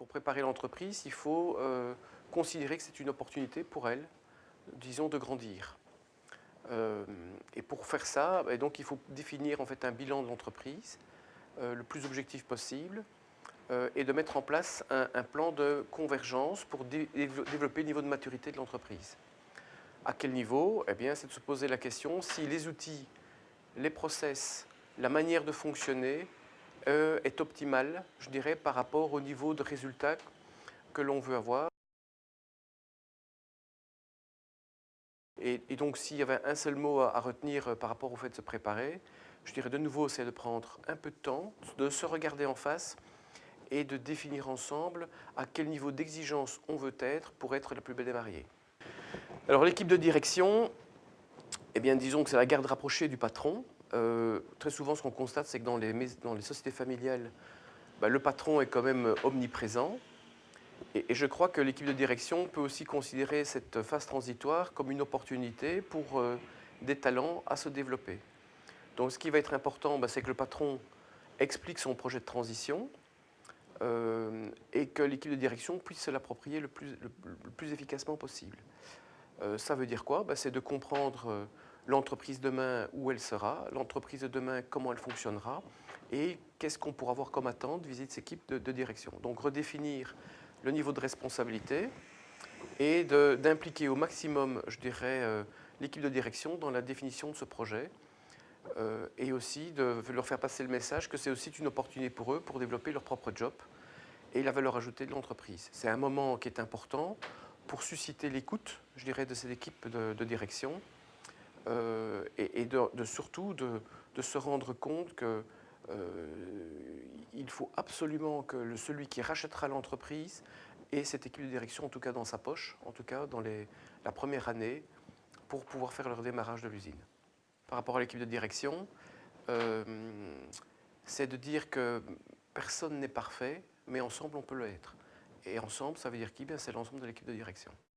pour préparer l'entreprise, il faut considérer que c'est une opportunité pour elle, disons, de grandir. Et pour faire ça, donc, il faut définir en fait un bilan de l'entreprise le plus objectif possible et de mettre en place un plan de convergence pour développer le niveau de maturité de l'entreprise. À quel niveau? Eh bien, c'est de se poser la question si les outils, les process, la manière de fonctionner est optimale, je dirais, par rapport au niveau de résultats que l'on veut avoir. Et donc, s'il y avait un seul mot à retenir par rapport au fait de se préparer, je dirais de nouveau, c'est de prendre un peu de temps, de se regarder en face et de définir ensemble à quel niveau d'exigence on veut être pour être la plus belle des mariées. Alors, l'équipe de direction, eh bien, disons que c'est la garde rapprochée du patron. Très souvent, ce qu'on constate, c'est que dans les sociétés familiales, le patron est quand même omniprésent. Et je crois que l'équipe de direction peut aussi considérer cette phase transitoire comme une opportunité pour des talents à se développer. Donc ce qui va être important, c'est que le patron explique son projet de transition et que l'équipe de direction puisse se l'approprier le plus efficacement possible. Ça veut dire quoi? C'est de comprendre l'entreprise demain, où elle sera, l'entreprise de demain, comment elle fonctionnera, et qu'est-ce qu'on pourra avoir comme attente vis-à-vis de cette équipe de direction. Donc redéfinir le niveau de responsabilité et d'impliquer au maximum, je dirais, l'équipe de direction dans la définition de ce projet et aussi de leur faire passer le message que c'est aussi une opportunité pour eux pour développer leur propre job et la valeur ajoutée de l'entreprise. C'est un moment qui est important pour susciter l'écoute, je dirais, de cette équipe de direction et surtout de se rendre compte que il faut absolument que celui qui rachètera l'entreprise ait cette équipe de direction, en tout cas dans sa poche, en tout cas dans la première année, pour pouvoir faire le redémarrage de l'usine. Par rapport à l'équipe de direction, euh, c'est de dire que personne n'est parfait, mais ensemble on peut l'être. Et ensemble, ça veut dire qui? C'est l'ensemble de l'équipe de direction.